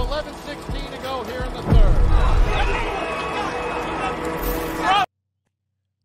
11:16 to go here in the third.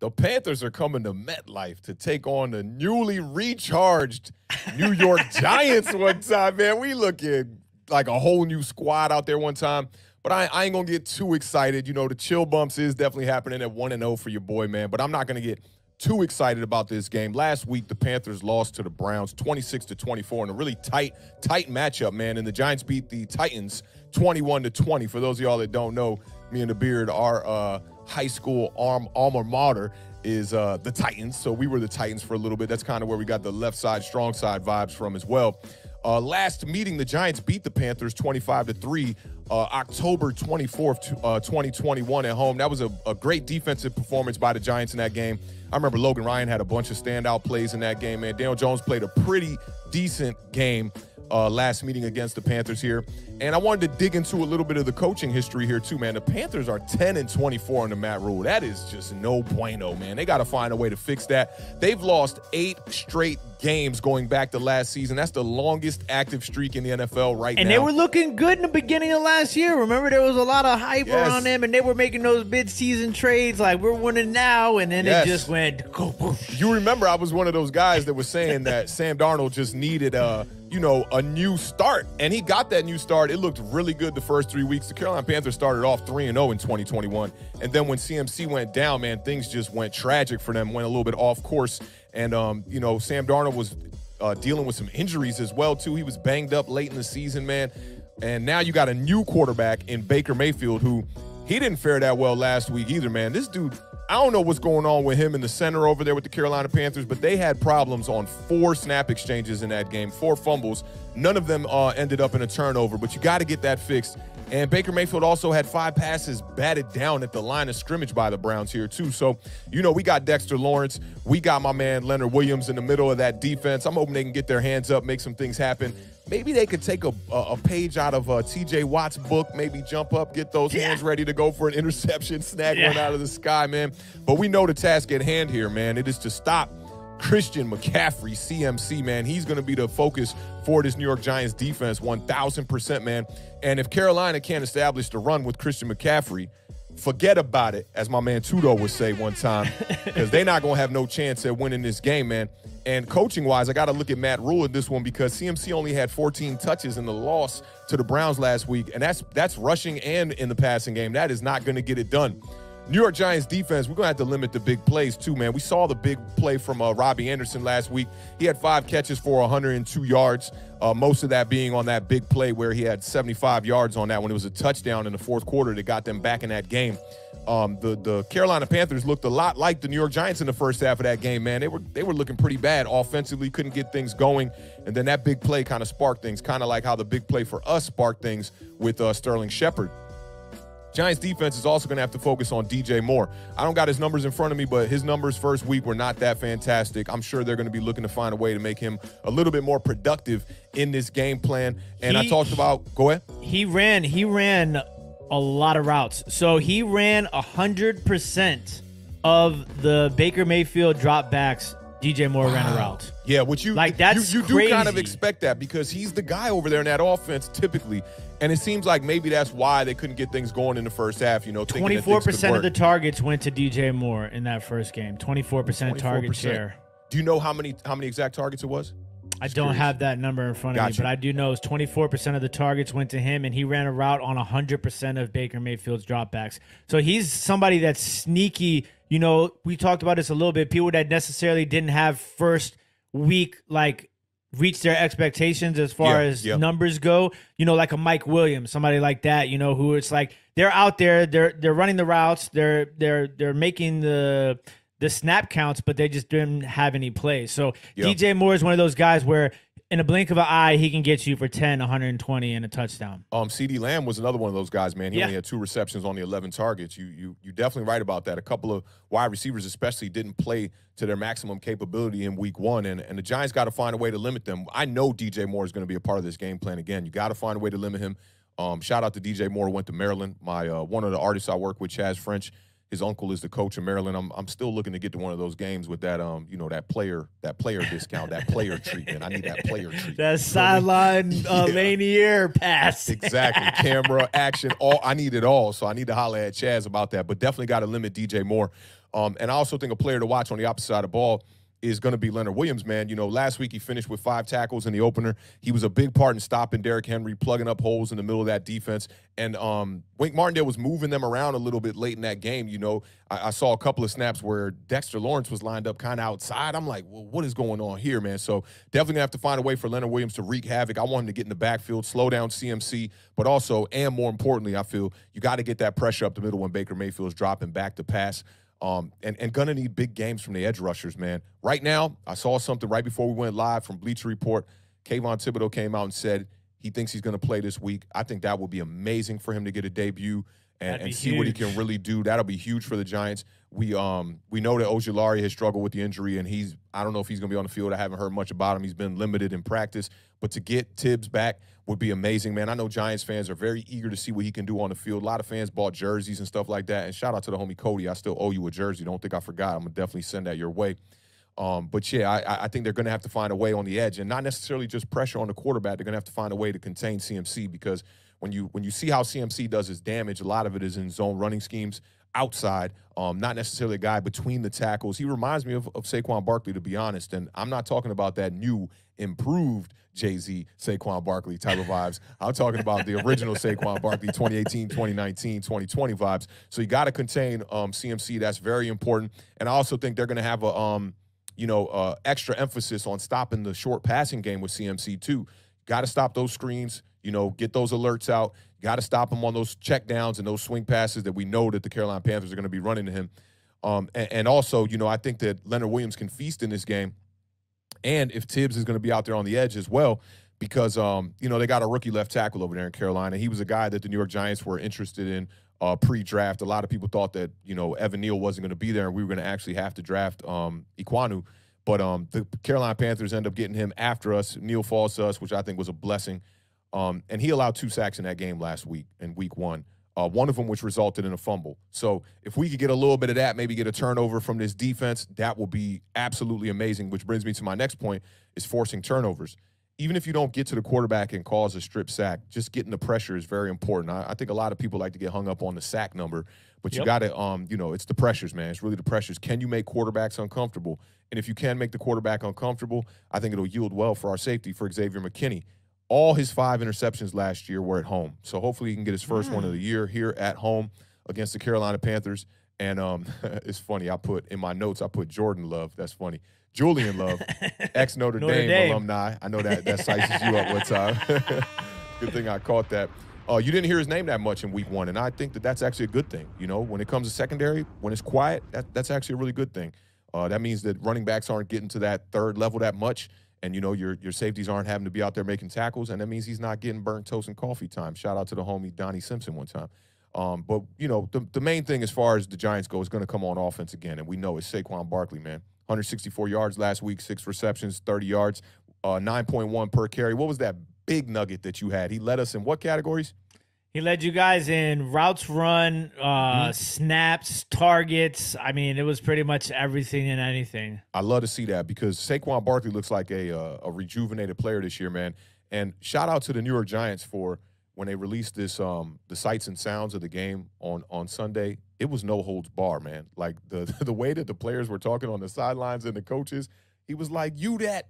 The Panthers are coming to MetLife to take on the newly recharged New York Giants one time, man. We looking like a whole new squad out there one time. But I ain't going to get too excited. You know, the chill bumps is definitely happening at 1-0 for your boy, man. But I'm not going to get too excited about this game. Last week, the Panthers lost to the Browns 26-24 in a really tight matchup, man. And the Giants beat the Titans 21-20. For those of y'all that don't know, me and the Beard, our high school alma mater is the Titans. So we were the Titans for a little bit. That's kind of where we got the left side, strong side vibes from as well. Last meeting, the Giants beat the Panthers 25-3, October 24th, 2021 at home. That was a great defensive performance by the Giants in that game. I remember Logan Ryan had a bunch of standout plays in that game, man. Daniel Jones played a pretty decent game last meeting against the Panthers here. And I wanted to dig into a little bit of the coaching history here too, man. The Panthers are 10-24 under Matt Rule. That is just no bueno, man. They got to find a way to fix that. They've lost 8 straight games going back to last season. That's the longest active streak in the NFL right now. And they were looking good in the beginning of last year. Remember, there was a lot of hype around them, and they were making those mid-season trades like, we're winning now, and then it just went, You remember I was one of those guys that was saying that Sam Darnold just needed a new start, and he got that new start. It looked really good the first 3 weeks. The Carolina Panthers started off 3-0 in 2021, and then when CMC went down, man, things just went tragic for them, went a little bit off course, and Sam Darnold was dealing with some injuries as well too. He was banged up late in the season, man, and now you got a new quarterback in Baker Mayfield who he didn't fare that well last week either, man. This dude, I don't know what's going on with him in the center over there with the Carolina Panthers, but they had problems on 4 snap exchanges in that game, 4 fumbles. None of them ended up in a turnover, but you got to get that fixed. And Baker Mayfield also had 5 passes batted down at the line of scrimmage by the Browns here too. So, we got Dexter Lawrence. We got my man Leonard Williams in the middle of that defense. I'm hoping they can get their hands up, make some things happen. Maybe they could take a page out of T.J. Watt's book, maybe jump up, get those hands ready to go for an interception, snag one out of the sky, man. But we know the task at hand here, man. It is to stop Christian McCaffrey, CMC, man. He's going to be the focus for this New York Giants defense, 1,000%, man. And if Carolina can't establish the run with Christian McCaffrey, forget about it, as my man Tudo would say one time, because they're not going to have no chance at winning this game, man. And coaching-wise, I got to look at Matt Rule in this one because CMC only had 14 touches in the loss to the Browns last week, and that's rushing and in the passing game. That is not going to get it done. New York Giants defense, we're going to have to limit the big plays too, man. We saw the big play from Robbie Anderson last week. He had 5 catches for 102 yards, most of that being on that big play where he had 75 yards on that when it was a touchdown in the fourth quarter that got them back in that game. The Carolina Panthers looked a lot like the New York Giants in the first half of that game, man. They were looking pretty bad offensively, couldn't get things going, and then that big play kind of sparked things, kind of like how the big play for us sparked things with Sterling Shepard. Giants defense is also going to have to focus on DJ Moore. I don't got his numbers in front of me, but his numbers first week were not that fantastic. I'm sure they're going to be looking to find a way to make him a little bit more productive in this game plan. And I talked about – go ahead. He ran a lot of routes. So he ran 100% of the Baker Mayfield dropbacks. DJ Moore ran a route. Yeah, which you that's you crazy. Do kind of expect that because he's the guy over there in that offense typically. And it seems like maybe that's why they couldn't get things going in the first half, 24% of the targets went to DJ Moore in that first game. 24% target share. Do you know how many exact targets it was? I don't have that number in front of me, but I do know it's 24% of the targets went to him, and he ran a route on 100% of Baker Mayfield's dropbacks. So he's somebody that's sneaky. We talked about this a little bit. People that necessarily didn't have first week, reach their expectations as far as numbers go, like a Mike Williams, somebody like that, who it's like they're out there, they're running the routes, they're making the snap counts, but they just didn't have any plays. So DJ Moore is one of those guys where in a blink of an eye, he can get you for 10, 120 and a touchdown. CeeDee Lamb was another one of those guys, man. He only had 2 receptions on the 11 targets. You definitely right about that. A couple of wide receivers especially didn't play to their maximum capability in week 1, and the Giants got to find a way to limit them. I know DJ Moore is going to be a part of this game plan again. You got to find a way to limit him. Shout out to DJ Moore, went to Maryland. My one of the artists I work with, Chaz French, His uncle is the coach in Maryland. I'm still looking to get to one of those games with that that player discount, that player treatment. I need that player treatment. That sideline Lanier pass. Exactly. Camera, action, I need it all. So I need to holler at Chaz about that. But definitely got to limit DJ Moore. And I also think a player to watch on the opposite side of the ball is going to be Leonard Williams, man. Last week he finished with 5 tackles in the opener. He was a big part in stopping Derrick Henry, plugging up holes in the middle of that defense. And Wink Martindale was moving them around a little bit late in that game. I saw a couple of snaps where Dexter Lawrence was lined up kind of outside. I'm like, well, what is going on here, man? So definitely going to have to find a way for Leonard Williams to wreak havoc. I want him to get in the backfield, slow down CMC, but also, and more importantly, I feel you got to get that pressure up the middle when Baker Mayfield's dropping back to pass. And gonna need big games from the edge rushers, man. Right now, I saw something right before we went live from Bleacher Report. Kayvon Thibodeau came out and said he thinks he's gonna play this week. I think that would be amazing for him to get a debut and see what he can really do. That'll be huge for the Giants. We know that Ojulari has struggled with the injury, and I don't know if he's gonna be on the field. I haven't heard much about him. He's been limited in practice, but to get Tibbs back would be amazing, man. I know Giants fans are very eager to see what he can do on the field. A lot of fans bought jerseys and stuff like that. And shout out to the homie Cody. I still owe you a jersey. Don't think I forgot. I'm going to definitely send that your way. But, yeah, I think they're going to have to find a way on the edge, and not necessarily just pressure on the quarterback. They're going to have to find a way to contain CMC, because when you see how CMC does his damage, a lot of it is in zone running schemes outside, not necessarily a guy between the tackles. He reminds me of Saquon Barkley, to be honest, and I'm not talking about that new, improved Jay-Z, Saquon Barkley type of vibes. I'm talking about the original Saquon Barkley, 2018, 2019, 2020 vibes. So you got to contain CMC. That's very important. And I also think they're going to have a extra emphasis on stopping the short passing game with CMC too. Got to stop those screens. Get those alerts out. Got to stop him on those check downs and those swing passes that we know that the Carolina Panthers are going to be running to him. And also, I think that Leonard Williams can feast in this game. And if Tibbs is going to be out there on the edge as well, because, they got a rookie left tackle over there in Carolina. He was a guy that the New York Giants were interested in pre-draft. A lot of people thought that, Evan Neal wasn't going to be there and we were going to actually have to draft Iquanu. But the Carolina Panthers end up getting him after us. Neal falls to us, which I think was a blessing. And he allowed 2 sacks in that game last week, in week 1. One of them which resulted in a fumble. So if we could get a little bit of that, maybe get a turnover from this defense, that will be absolutely amazing, which brings me to my next point, is forcing turnovers. Even if you don't get to the quarterback and cause a strip sack, just getting the pressure is very important. I think a lot of people like to get hung up on the sack number, but you got to, it's the pressures, man. It's really the pressures. Can you make quarterbacks uncomfortable? And if you can make the quarterback uncomfortable, I think it'll yield well for our safety, for Xavier McKinney. All his 5 interceptions last year were at home. So hopefully he can get his first one of the year here at home against the Carolina Panthers. And it's funny, in my notes, I put Jordan Love. That's funny. Julian Love, ex-Notre Dame alumni. I know that sizes you up one time. Good thing I caught that. You didn't hear his name that much in week 1, and I think that's actually a good thing. When it comes to secondary, when it's quiet, that's actually a really good thing. That means that running backs aren't getting to that third level that much. And, your safeties aren't having to be out there making tackles, and that means he's not getting burnt toast and coffee time. Shout out to the homie Donnie Simpson one time. But, the main thing as far as the Giants go is going to come on offense again, and we know it's Saquon Barkley, man. 164 yards last week, 6 receptions, 30 yards, 9.1 per carry. What was that big nugget that you had? He led us in what categories? He led you guys in routes run, snaps, targets. I mean, it was pretty much everything and anything. I love to see that, because Saquon Barkley looks like a rejuvenated player this year, man. And shout out to the New York Giants for when they released this the sights and sounds of the game on Sunday. It was no holds bar, man. Like the way that the players were talking on the sidelines and the coaches, he was like, "You that."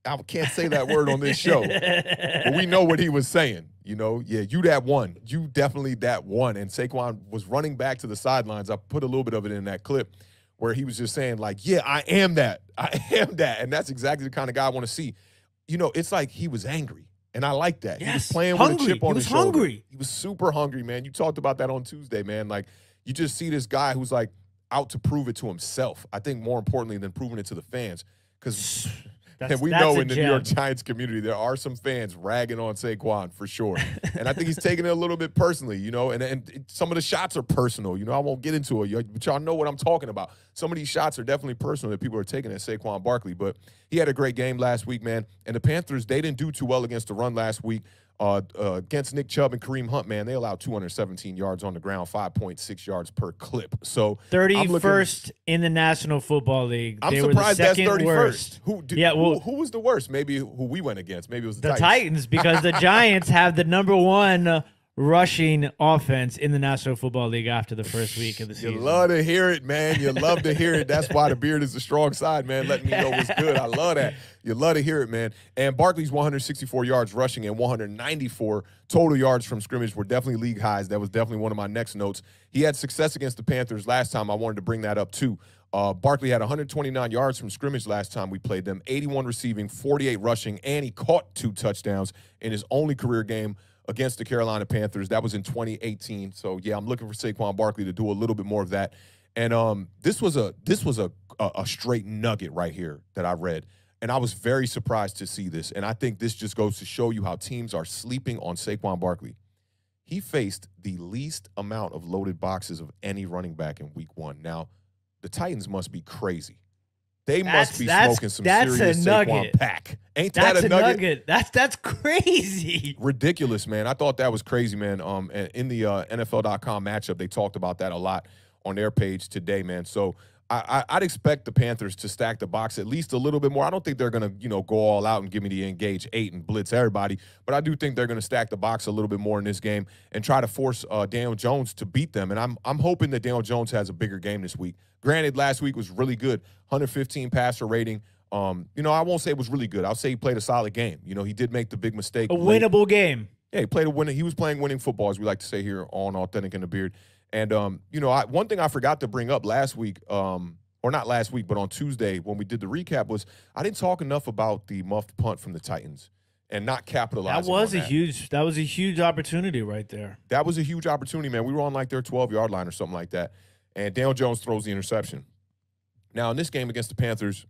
I can't say that word on this show, but we know what he was saying. Yeah, you that one. You definitely that one. And Saquon was running back to the sidelines. I put a little bit of it in that clip where he was just saying, like, yeah, I am that. I am that. And that's exactly the kind of guy I want to see. It's like he was angry, and I like that. Yes. He was playing with a chip on his shoulder. Hungry. He was super hungry, man. You talked about that on Tuesday, man. Like, you just see this guy who's, like, out to prove it to himself. I think more importantly than proving it to the fans, because – and we know in the New York Giants community, there are some fans ragging on Saquon for sure. And I think he's taking it a little bit personally, and some of the shots are personal. I won't get into it, but y'all know what I'm talking about. Some of these shots are definitely personal that people are taking at Saquon Barkley. But he had a great game last week, man. And the Panthers, they didn't do too well against the run last week. Against Nick Chubb and Kareem Hunt, man, they allowed 217 yards on the ground, 5.6 yards per clip. So 31st in the National Football League. I'm they surprised were the that's second 31st. worst. Who was the worst? Maybe who we went against. Maybe it was the Titans, because the Giants have the #1 rushing offense in the National Football League after the first week of the season. You love to hear it, man. You love to hear it. That's why the beard is the strong side, man. Letting me know what's good. I love that. You love to hear it, man. And Barkley's 164 yards rushing and 194 total yards from scrimmage were definitely league highs. That was definitely one of my next notes. He had success against the Panthers last time. I wanted to bring that up, too. Barkley had 129 yards from scrimmage last time we played them, 81 receiving, 48 rushing, and he caught 2 touchdowns in his only career game against the Carolina Panthers. That was in 2018. So, yeah, I'm looking for Saquon Barkley to do a little bit more of that. And this was a straight nugget right here that I read. And I was very surprised to see this. And I think this just goes to show you how teams are sleeping on Saquon Barkley. He faced the least amount of loaded boxes of any running back in week 1. Now, the Titans must be crazy. They must be smoking some serious Saquon pack. Ain't that a nugget? That's crazy. Ridiculous, man. I thought that was crazy, man. In the NFL.com matchup, they talked about that a lot on their page today, man. So I'd expect the Panthers to stack the box at least a little bit more. I don't think they're going to, go all out and give me the engage 8 and blitz everybody, but I do think they're going to stack the box a little bit more in this game and try to force Daniel Jones to beat them. And I'm hoping that Daniel Jones has a bigger game this week. Granted, last week was really good, 115 passer rating. I won't say it was really good. I'll say he played a solid game. He did make the big mistake. A winnable game. Yeah, he was playing winning football, as we like to say here on Awthentik and The Beard. And, one thing I forgot to bring up last week, or not last week, but on Tuesday when we did the recap was I didn't talk enough about the muffed punt from the Titans and not capitalizing That was a huge opportunity right there. That was a huge opportunity, man. We were on like their 12-yard line or something like that. And Daniel Jones throws the interception. Now, in this game against the Panthers,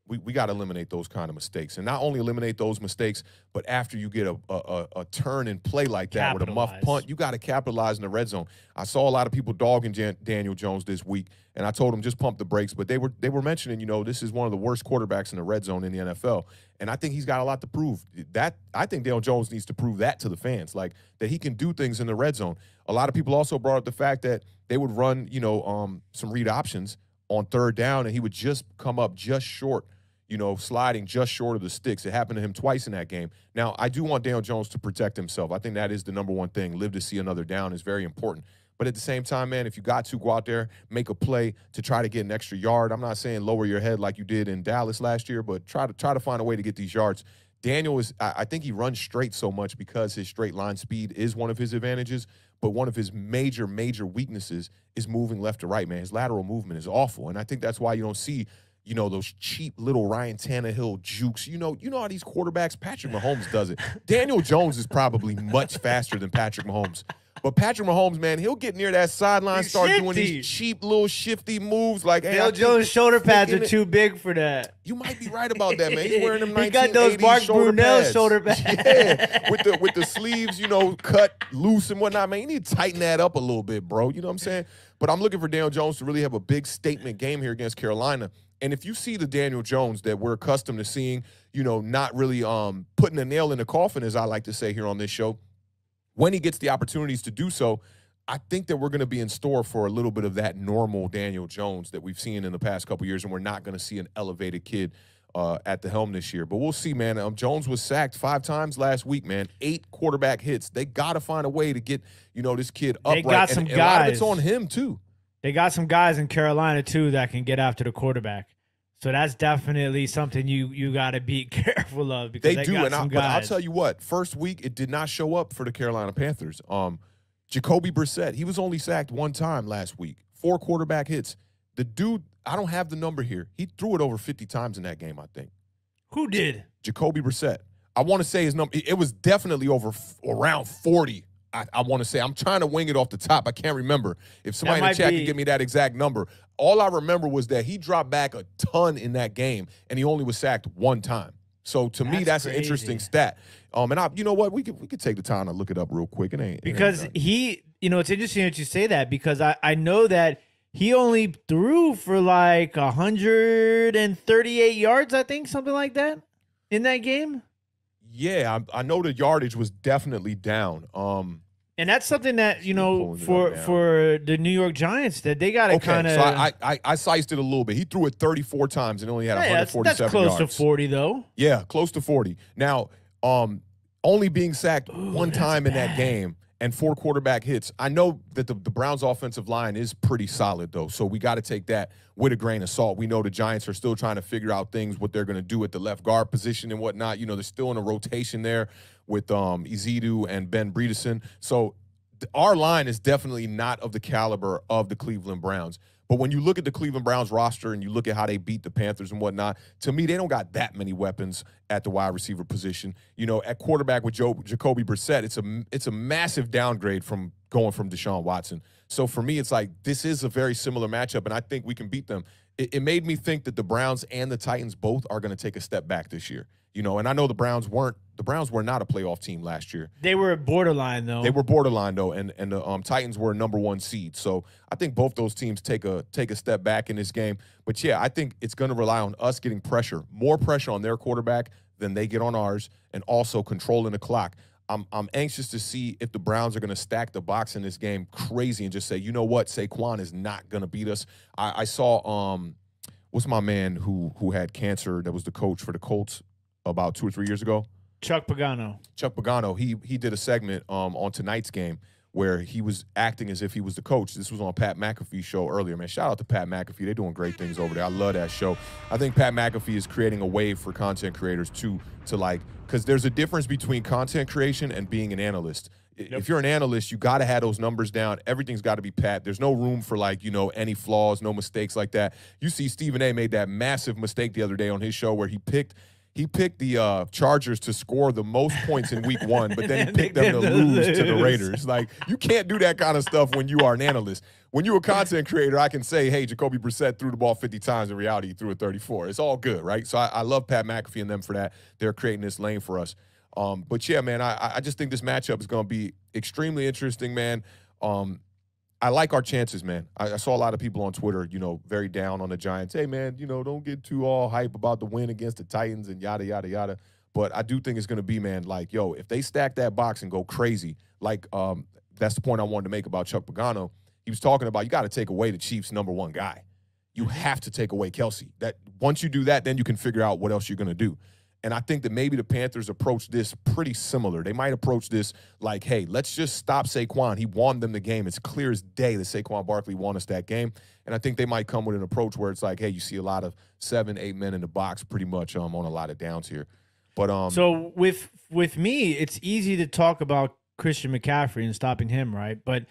we got to eliminate those kind of mistakes. And not only eliminate those mistakes, but after you get a turn and play like that with a muffed punt, you got to capitalize in the red zone. I saw a lot of people dogging Daniel Jones this week, and I told them just pump the brakes. But they were mentioning, this is one of the worst quarterbacks in the red zone in the NFL. And I think he's got a lot to prove. I think Daniel Jones needs to prove that to the fans, like that he can do things in the red zone. A lot of people also brought up the fact that they would run, some read options on third down, and he would just come up just short, sliding just short of the sticks. It happened to him twice in that game. Now, I do want Daniel Jones to protect himself. I think that is the #1 thing. Live to see another down is very important. But at the same time, man, if you got to go out there, make a play to try to get an extra yard. I'm not saying lower your head like you did in Dallas last year, but try to find a way to get these yards. Daniel I think he runs straight so much because his straight line speed is one of his advantages, but one of his major weaknesses is moving left to right, man. His lateral movement is awful, and I think that's why you don't see those cheap little Ryan Tannehill jukes. You know how these quarterbacks, Patrick Mahomes does it. Daniel Jones is probably much faster than Patrick Mahomes. But Patrick Mahomes, man, he'll get near that sideline, start doing these cheap little shifty moves. Like, hey, Daniel Jones' shoulder pads are too big for that. You might be right about that, man. He's wearing them 1980s he got those Mark Brunell shoulder pads. Yeah, with the sleeves, cut loose and whatnot, man. You need to tighten that up a little bit, bro. You know what I'm saying? But I'm looking for Daniel Jones to really have a big statement game here against Carolina. And if you see the Daniel Jones that we're accustomed to seeing, not really putting a nail in the coffin, as I like to say here on this show, when he gets the opportunities to do so, I think that we're going to be in store for a little bit of that normal Daniel Jones that we've seen in the past couple years, and we're not going to see an elevated kid at the helm this year. But we'll see, man. Jones was sacked 5 times last week, man. 8 quarterback hits. They got to find a way to get, this kid upright. They got some guys. A lot of it's on him, too. They got some guys in Carolina, too, that can get after the quarterback. So that's definitely something you got to be careful of. Because they do, but I'll tell you what. First week, it did not show up for the Carolina Panthers. Jacoby Brissett, he was only sacked 1 time last week. 4 quarterback hits. The dude, I don't have the number here. He threw it over 50 times in that game, I think. Who did? Jacoby Brissett. I want to say his number. It was definitely around 40. I want to say. I'm trying to wing it off the top. I can't remember. If somebody in the chat can give me that exact number. All I remember was that he dropped back a ton in that game, and he only was sacked 1 time. So to me, that's crazy. An interesting stat. And you know what? We could take the time to look it up real quick. It ain't it's interesting that you say that because I know that he only threw for like 138 yards, I think, something like that in that game. Yeah, I know the yardage was definitely down. And that's something that, for the New York Giants, that they got to kind of. So I sized it a little bit. He threw it 34 times and only had 147 that's close yards. to 40, though. Yeah, close to 40. Now, only being sacked one time in that game and 4 quarterback hits. I know that the Browns' offensive line is pretty solid, though, so we got to take that with a grain of salt. We know the Giants are still trying to figure out things, what they're going to do at the left guard position and whatnot. They're still in a rotation there with Ezeudu and Ben Bredeson. So our line is definitely not of the caliber of the Cleveland Browns. But when you look at the Cleveland Browns roster and you look at how they beat the Panthers and whatnot, to me, they don't got that many weapons at the wide receiver position. At quarterback with Jacoby Brissett, it's a massive downgrade from going from Deshaun Watson. So for me, it's like this is a very similar matchup, and I think we can beat them. It made me think that the Browns and the Titans both are going to take a step back this year. And I know the Browns were not a playoff team last year. They were borderline, though. They were borderline, though, and the Titans were a #1 seed. So I think both those teams take a step back in this game. But, yeah, I think it's going to rely on us getting more pressure on their quarterback than they get on ours, and also controlling the clock. I'm anxious to see if the Browns are going to stack the box in this game crazy and just say, you know what, Saquon is not going to beat us. I saw what's my man who had cancer that was the coach for the Colts about 2 or 3 years ago? Chuck Pagano. Chuck Pagano, he did a segment on tonight's game where he was acting as if he was the coach. This was on Pat McAfee's show earlier, man. Shout out to Pat McAfee. They're doing great things over there. I love that show. I think Pat McAfee is creating a wave for content creators to because there's a difference between content creation and being an analyst. Yep. If you're an analyst, you got to have those numbers down. Everything's got to be pat. There's no room for any flaws, no mistakes like that. You see Stephen A. made that massive mistake the other day on his show where he picked the Chargers to score the most points in week 1, but then he picked them to lose to the Raiders. You can't do that kind of stuff when you are an analyst. When you're a content creator, I can say, hey, Jacoby Brissett threw the ball 50 times. In reality, he threw it 34. It's all good, right? So I love Pat McAfee and them for that. They're creating this lane for us. But, yeah, man, I just think this matchup is going to be extremely interesting, man. I like our chances, man. I saw a lot of people on Twitter, very down on the Giants. Hey, man, don't get too all hype about the win against the Titans and yada, yada, yada. But I do think it's going to be, man, if they stack that box and go crazy, that's the point I wanted to make about Chuck Pagano. He was talking about you got to take away the Chiefs' #1 guy. You have to take away Kelsey. That once you do that, then you can figure out what else you're going to do. And I think that maybe the Panthers approach this pretty similar. They might approach this like, hey, let's just stop Saquon. He won them the game. It's clear as day that Saquon Barkley won us that game. And I think they might come with an approach where it's like, hey, you see a lot of 7, 8 men in the box pretty much on a lot of downs here. But so with me, it's easy to talk about Christian McCaffrey and stopping him, right? But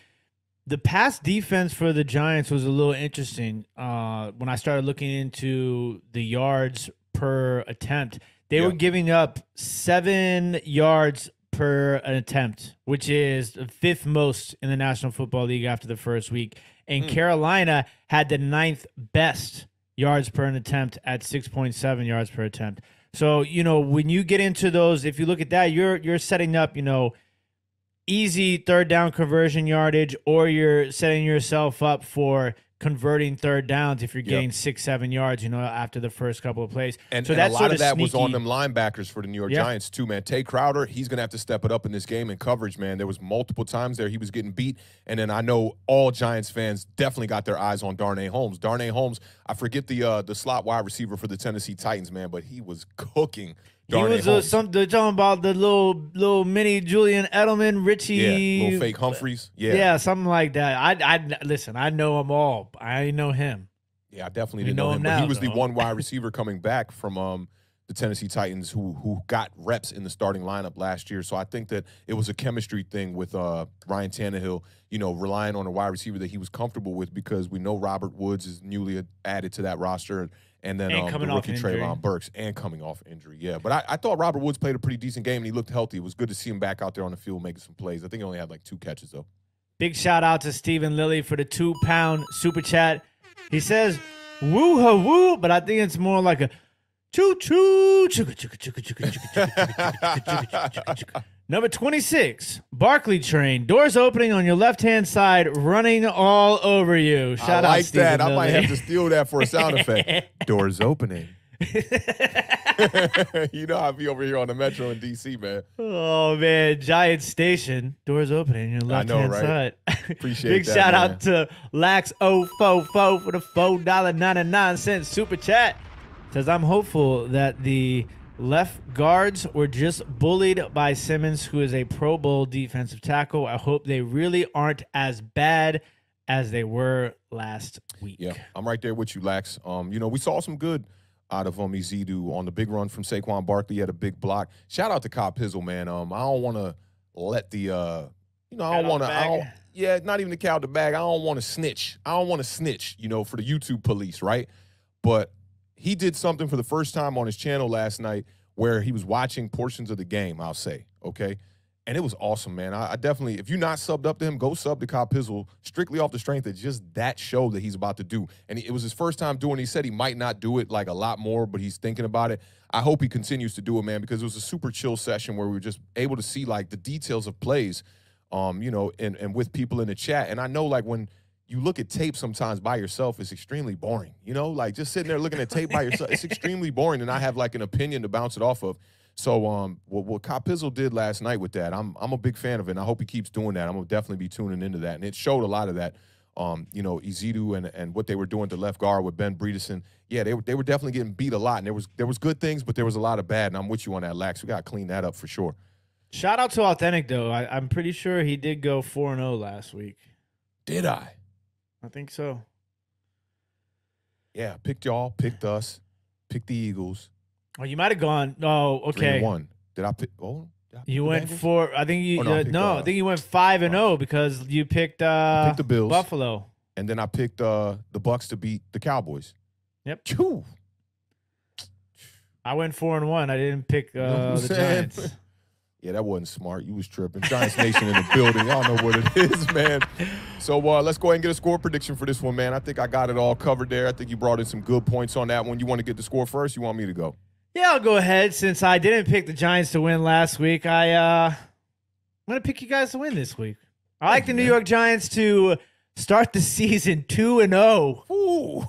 the pass defense for the Giants was a little interesting when I started looking into the yards per attempt. They were giving up 7 yards per an attempt, which is the 5th most in the National Football League after the first week. And Carolina had the 9th best yards per an attempt at 6.7 yards per attempt. So, when you get into those, if you look at that, you're setting up, easy third down conversion yardage, or you're setting yourself up for converting third downs if you're getting 6-7 yards, after the first couple of plays. And a lot of that was on them linebackers for the New York Giants too, man. Tay Crowder, he's going to have to step it up in this game in coverage, man. There was multiple times there he was getting beat. And then I know all Giants fans definitely got their eyes on Darnay Holmes. Darnay Holmes, I forget the slot wide receiver for the Tennessee Titans, man, but he was cooking. They're talking about the little mini Julian Edelman, Richie, little fake Humphreys, something like that. I listen. I know them all. I know him. Yeah, I definitely didn't know him. But he was the one wide receiver coming back from the Tennessee Titans who got reps in the starting lineup last year. So I think that it was a chemistry thing with Ryan Tannehill, relying on a wide receiver that he was comfortable with, because we know Robert Woods is newly added to that roster. And then the rookie Treylon Burks, and coming off injury, But I thought Robert Woods played a pretty decent game, and he looked healthy. It was good to see him back out there on the field making some plays. I think he only had 2 catches, though. Big shout-out to Stephen Lilly for the 2-pound super chat. He says, woo-ha-woo, but I think it's more like a choo-choo, chugga-chugga-chugga-chugga-chugga-chugga-chugga-chugga-chugga. Number 26, Barkley train. Doors opening on your left-hand side, running all over you. Shout out Stephen Lilly. I might have to steal that for a sound effect. Doors opening. You know I'll be over here on the Metro in D.C., man. Oh, man. Giant Station. Doors open on your left-hand side. Appreciate Big that, shout man. out to Lax044 for the $4.99 super chat. Says, I'm hopeful that the left guards were just bullied by Simmons, who is a Pro Bowl defensive tackle. I hope they really aren't as bad as they were last week. Yeah, I'm right there with you, Lax. We saw some good out of Ezedu on the big run from Saquon Barkley. He had a big block. Shout out to Kyle Pizzle, man. I don't want to let the, I don't want to, not even the cow the bag. I don't want to snitch. For the YouTube police, right? But he did something for the first time on his channel last night where he was watching portions of the game, I'll say, okay? And it was awesome, man. I definitely, if you're not subbed up to him, go sub to Kyle Pizzle strictly off the strength of just that show that he's about to do. And it was his first time doing it. He said he might not do it like a lot more, but he's thinking about it. I hope he continues to do it, man, because it was a super chill session where we were just able to see, like, the details of plays, and with people in the chat. And I know, like, when you look at tape sometimes by yourself, it's extremely boring. Like, just sitting there looking at tape by yourself, it's extremely boring, and I have, like, an opinion to bounce it off of. So what Kyle Pizzle did last night with that, I'm a big fan of it, and I hope he keeps doing that. I'm going to definitely be tuning into that. And it showed a lot of that, Ezedu and what they were doing to left guard with Ben Bredeson. Yeah, they were definitely getting beat a lot, and there was good things, but there was a lot of bad, and I'm with you on that, Lax. We got to clean that up for sure. Shout out to Awthentik, though. I'm pretty sure he did go 4-0 last week. Did I? I think so. Yeah, picked y'all, picked us, picked the Eagles. Oh, you might have gone. Oh, okay. 3-1. Did I pick? Oh, you went Bengals? 4. I think you. I think you went 5-0 because you picked. I picked the Bills, Buffalo, and then I picked the Bucks to beat the Cowboys. Yep. Choo. I went 4-1. I didn't pick the Giants. Yeah, that wasn't smart. You was tripping. Giants Nation in the building. Y'all know what it is, man. So let's go ahead and get a score prediction for this one, man. I think I got it all covered there. I think you brought in some good points on that one. You want to get the score first? You want me to go? Yeah, I'll go ahead. Since I didn't pick the Giants to win last week, I'm going to pick you guys to win this week. I like the New York Giants to start the season 2-0. Ooh.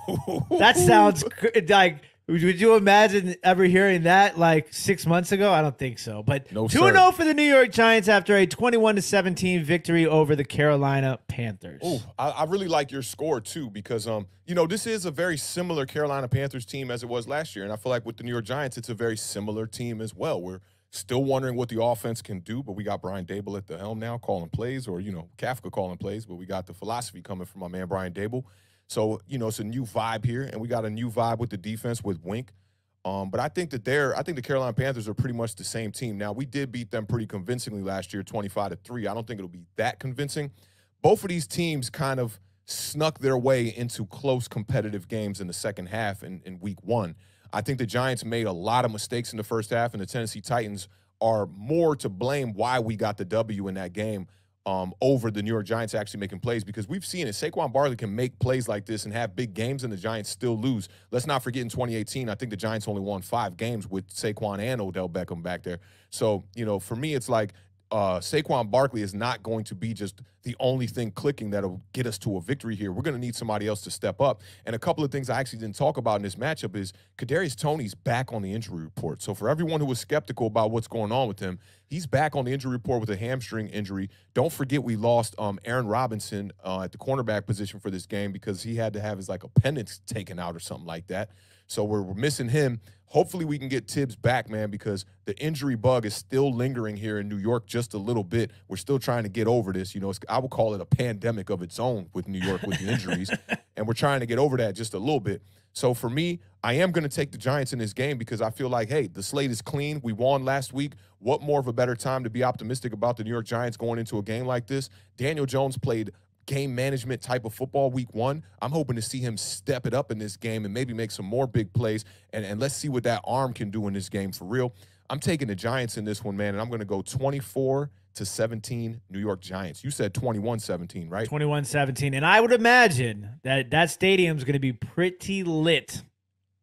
That sounds like, would you imagine ever hearing that like 6 months ago? I don't think so. But no, 2-0 for the New York Giants after a 21-17 victory over the Carolina Panthers. Oh, I really like your score too because this is a very similar Carolina Panthers team as it was last year, and I feel like with the New York Giants, it's a very similar team as well. We're still wondering what the offense can do, but we got Brian Dable at the helm now calling plays, or Kafka calling plays, but we got the philosophy coming from my man Brian Dable. So, it's a new vibe here, and we got a new vibe with the defense with Wink. But I think that the Carolina Panthers are pretty much the same team. Now, we did beat them pretty convincingly last year, 25-3. I don't think it'll be that convincing. Both of these teams kind of snuck their way into close competitive games in the second half in week one. I think the Giants made a lot of mistakes in the first half, and the Tennessee Titans are more to blame why we got the W in that game. Over the New York Giants actually making plays, because we've seen it. Saquon Barkley can make plays like this and have big games, and the Giants still lose. Let's not forget in 2018, I think the Giants only won 5 games with Saquon and Odell Beckham back there. So, for me, it's like Saquon Barkley is not going to be just the only thing clicking that'll get us to a victory here. We're going to need somebody else to step up. And a couple of things I actually didn't talk about in this matchup is Kadarius Toney's back on the injury report. So for everyone who was skeptical about what's going on with him, he's back on the injury report with a hamstring injury. Don't forget we lost Aaron Robinson at the cornerback position for this game because he had to have his appendix taken out or something like that. So we're missing him. Hopefully we can get Tibbs back, man, because the injury bug is still lingering here in New York just a little bit. We're still trying to get over this. I would call it a pandemic of its own with New York with the injuries, and we're trying to get over that just a little bit. So for me, I am going to take the Giants in this game because I feel like, hey, the slate is clean. We won last week. What more of a better time to be optimistic about the New York Giants going into a game like this? Daniel Jones played game management type of football week one. I'm hoping to see him step it up in this game and maybe make some more big plays, and let's see what that arm can do in this game for real. I'm taking the Giants in this one, man, and I'm going to go 24-17 New York Giants. You said 21-17, right? 21-17, and I would imagine that stadium's going to be pretty lit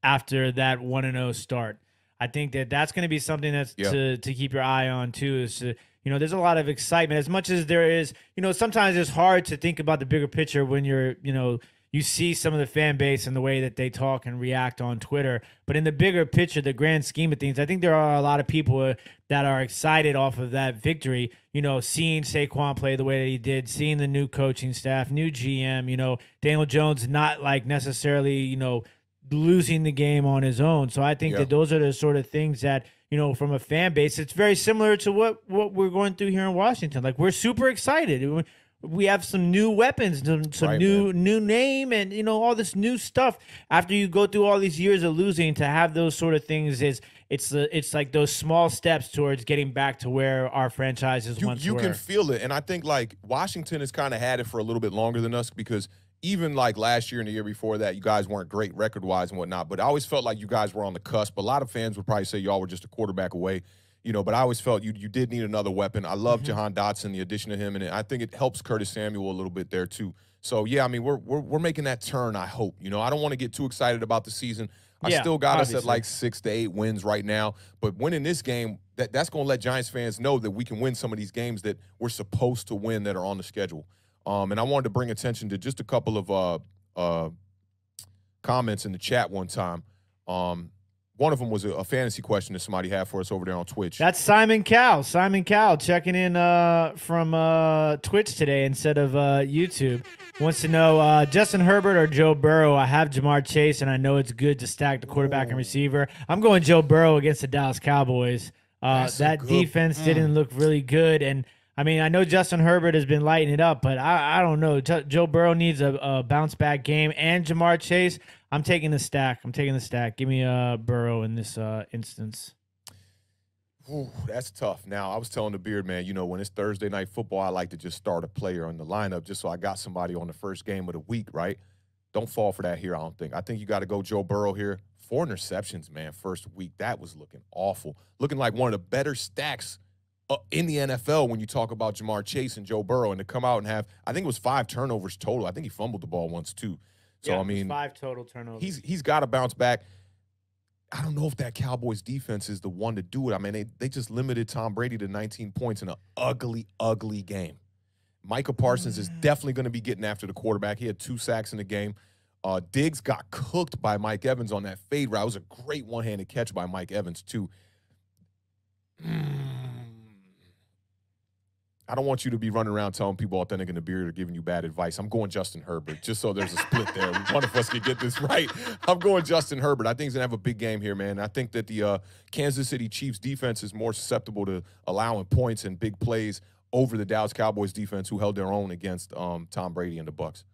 after that 1-0 start. I think that's going to be something that's to keep your eye on too, is to, there's a lot of excitement. As much as there is, sometimes it's hard to think about the bigger picture when you're, you see some of the fan base and the way that they talk and react on Twitter. But in the bigger picture, the grand scheme of things, I think there are a lot of people that are excited off of that victory. You know, seeing Saquon play the way that he did, seeing the new coaching staff, new GM, you know, Daniel Jones not like necessarily, you know, losing the game on his own. So I think that those are the sort of things that, you know, from a fan base, it's very similar to what we're going through here in Washington. Like, we're super excited. We have some new weapons, some new name, and, you know, all this new stuff. After you go through all these years of losing, to have those sort of things it's like those small steps towards getting back to where our franchises once were. You can feel it, and I think like Washington has kind of had it for a little bit longer than us, because even like last year and the year before that, you guys weren't great record-wise and whatnot, but I always felt like you guys were on the cusp. A lot of fans would probably say y'all were just a quarterback away. You know, but I always felt you did need another weapon. I love Jahan Dotson, the addition of him, and I think it helps Curtis Samuel a little bit there too. So yeah, I mean, we're making that turn. I hope. You know, I don't want to get too excited about the season. I still got us at like 6 to 8 wins right now. But winning this game, that's going to let Giants fans know that we can win some of these games that we're supposed to win that are on the schedule. And I wanted to bring attention to just a couple of comments in the chat one time. One of them was a fantasy question that somebody had for us over there on Twitch. That's Simon Cowell. Simon Cowell checking in from Twitch today instead of YouTube. Wants to know, Justin Herbert or Joe Burrow? I have Jamar Chase, and I know it's good to stack the quarterback and receiver. I'm going Joe Burrow against the Dallas Cowboys. That defense didn't look really good, and I mean, I know Justin Herbert has been lighting it up, but I don't know. Joe Burrow needs a bounce-back game, and Jamar Chase, I'm taking the stack. Give me Burrow in this instance. Ooh, that's tough. Now, I was telling the Beard, man, you know, when it's Thursday night football, I like to just start a player in the lineup just so I got somebody on the first game of the week, right? Don't fall for that here, I don't think. I think you got to go Joe Burrow here. 4 interceptions, man, first week. That was looking awful. Looking like one of the better stacks in the NFL when you talk about Jamar Chase and Joe Burrow, and to come out and have, I think it was 5 turnovers total. I think he fumbled the ball once too. So, I mean, 5 total turnovers. He's got to bounce back. I don't know if that Cowboys defense is the one to do it. I mean, they just limited Tom Brady to 19 points in an ugly, ugly game. Micah Parsons is definitely going to be getting after the quarterback. He had 2 sacks in the game. Diggs got cooked by Mike Evans on that fade route. It was a great one-handed catch by Mike Evans, too. I don't want you to be running around telling people Authentic and The Beard are giving you bad advice. I'm going Justin Herbert, just so there's a split there. One of us can get this right. I'm going Justin Herbert. I think he's going to have a big game here, man. I think that the Kansas City Chiefs defense is more susceptible to allowing points and big plays over the Dallas Cowboys defense, who held their own against Tom Brady and the Bucs.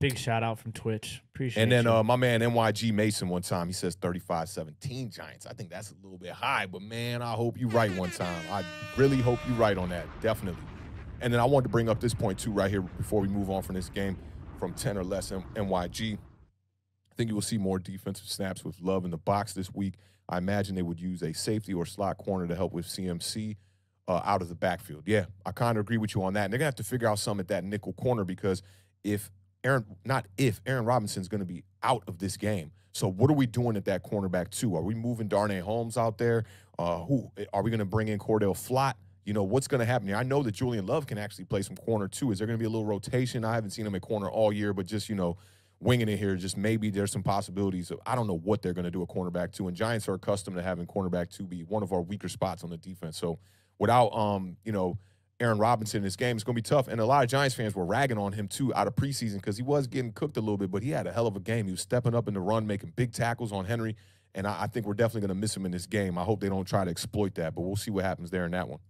Big shout out from Twitch. Appreciate it. And then my man NYG Mason one time, he says 35-17 Giants. I think that's a little bit high, but man, I hope you're right one time. I really hope you're right on that, definitely. And then I wanted to bring up this point too right here before we move on from this game from 10 or less NYG. I think you will see more defensive snaps with Love in the box this week. I imagine they would use a safety or slot corner to help with CMC out of the backfield. Yeah, I kind of agree with you on that. And they're going to have to figure out something at that nickel corner, because Aaron Robinson's going to be out of this game. So what are we doing at that cornerback too? Are we moving Darnay Holmes out there? Who are we going to bring in? Cordell Flott? You know, what's going to happen here? I know that Julian Love can actually play some corner too. Is there going to be a little rotation? I haven't seen him at corner all year, but just, you know, winging it here, just maybe there's some possibilities. I don't know what they're going to do at cornerback two. And Giants are accustomed to having cornerback two be one of our weaker spots on the defense. So without, you know, Aaron Robinson in this game, it's going to be tough. And a lot of Giants fans were ragging on him, too, out of preseason, because he was getting cooked a little bit, but he had a hell of a game. He was stepping up in the run, making big tackles on Henry, and I think we're definitely going to miss him in this game. I hope they don't try to exploit that, but we'll see what happens there in that one.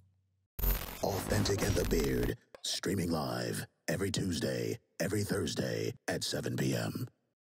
Awthentic and The Beard, streaming live every Tuesday, every Thursday at 7 p.m.